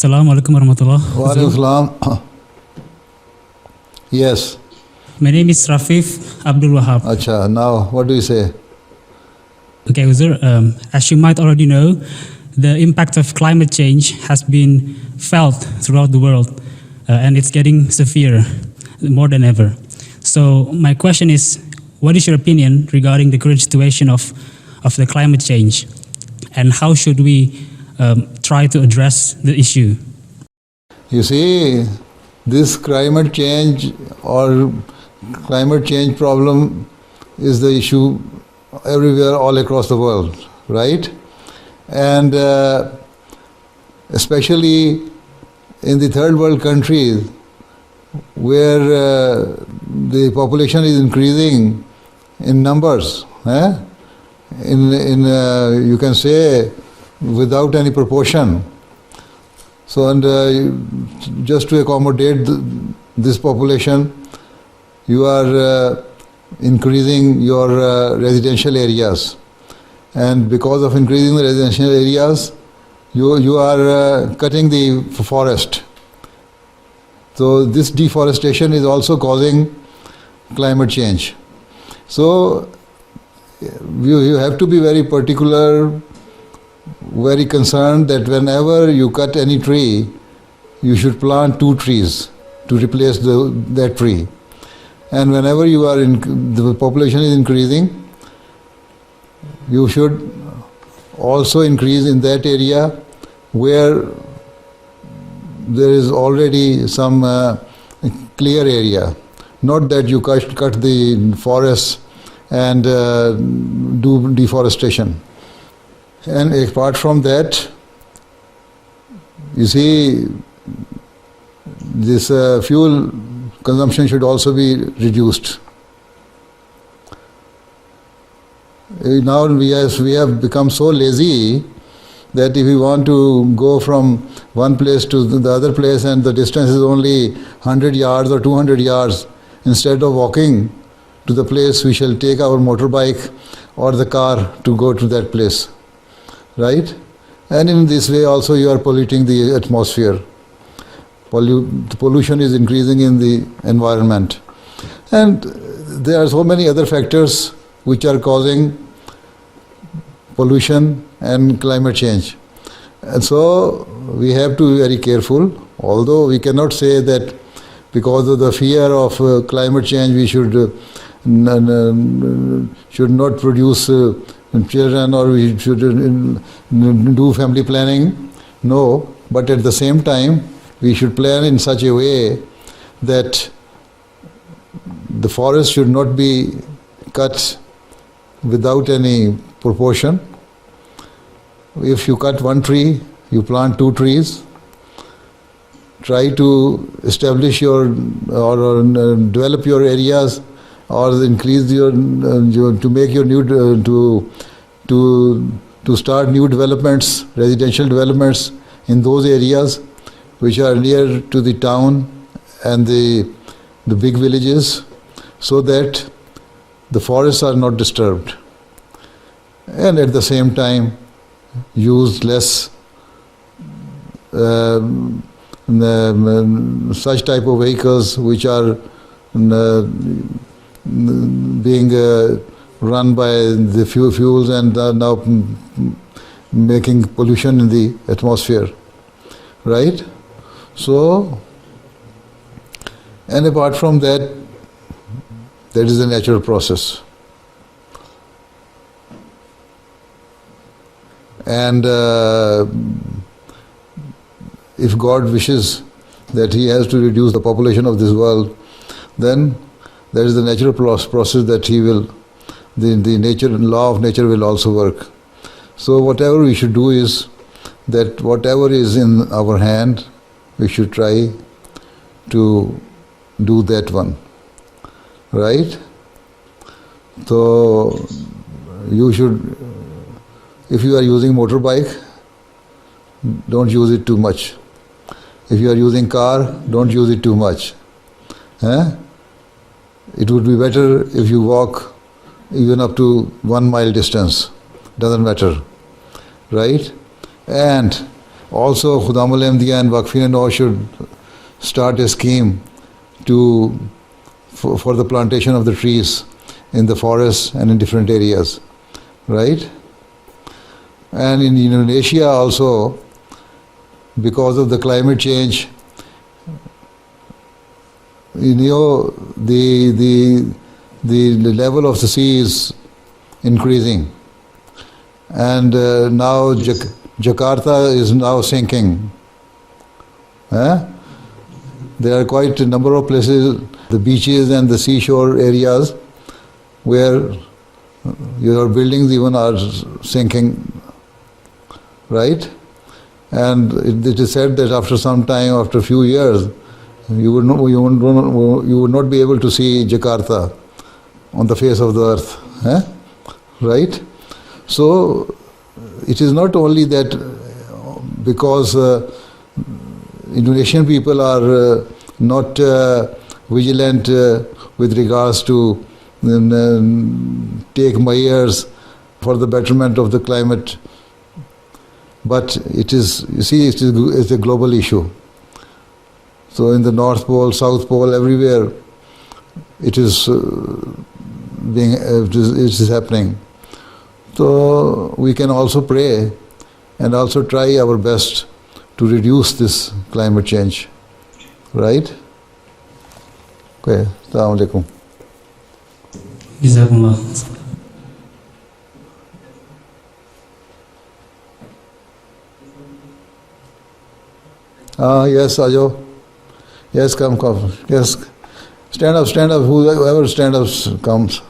Assalamu alaikum warahmatullah. Wa alaikum salam. Yes. My name is Rafif Abdul Wahab. Acha, now what do you say? Okay, Huzur, as you might already know, the impact of climate change has been felt throughout the world, and it's getting severe more than ever. So my question is, what is your opinion regarding the current situation of the climate change, and how should we try to address the issue? You see, this climate change or climate change problem is the issue everywhere, all across the world, right? And especially in the third world countries where the population is increasing in numbers, you can say without any proportion. So, and just to accommodate this population, you are increasing your residential areas, and because of increasing the residential areas, you are cutting the forest. So this deforestation is also causing climate change. So you have to be very particular, very concerned that whenever you cut any tree, you should plant 2 trees to replace that tree. And whenever the population is increasing, you should also increase in that area where there is already some clear area. Not that you cut the forests and do deforestation. And apart from that, you see, this fuel consumption should also be reduced. Now we have become so lazy that if we want to go from one place to the other place and the distance is only 100 yards or 200 yards, instead of walking to the place, we shall take our motorbike or the car to go to that place, right? And in this way also you are polluting the atmosphere. Pollution is increasing in the environment. And there are so many other factors which are causing pollution and climate change. And so we have to be very careful, although we cannot say that because of the fear of climate change we should not produce children, or we should do family planning. No, but at the same time we should plan in such a way that the forest should not be cut without any proportion. If you cut 1 tree, you plant 2 trees. Try to establish or develop your areas, or increase your to make your new to start new developments, residential developments in those areas which are near to the town and the big villages, so that the forests are not disturbed. And at the same time use less such type of vehicles which are being run by the fuels and are now making pollution in the atmosphere, right? So, and apart from that, that is a natural process. And if God wishes that He has to reduce the population of this world, then there is the natural process that He will, the law of nature will also work. So whatever we should do is that whatever is in our hand, we should try to do that one, right? So you should, if you are using motorbike, don't use it too much. If you are using car, don't use it too much. It would be better if you walk even up to 1 mile distance. Doesn't matter, right? And Also, Khudam al-Ahmadiyya and Waqfin and all should start a scheme for the plantation of the trees in the forests and in different areas, right? And in Indonesia also, because of the climate change, the level of the sea is increasing, and now Jakarta is now sinking. There are quite a number of places, the beaches and the seashore areas, where your buildings even are sinking, right? And it is said that after some time, after a few years, you would not be able to see Jakarta on the face of the earth, right? So it is not only that because Indonesian people are not vigilant with regards to take measures for the betterment of the climate, but it is, you see, it is a global issue. So in the North Pole, South Pole, everywhere it is happening. So we can also pray and also try our best to reduce this climate change, right? Okay, Assalamu alaikum. Jazakumullah. Yes, Ajo. Yes, come. Yes, stand up. Whoever stand up comes.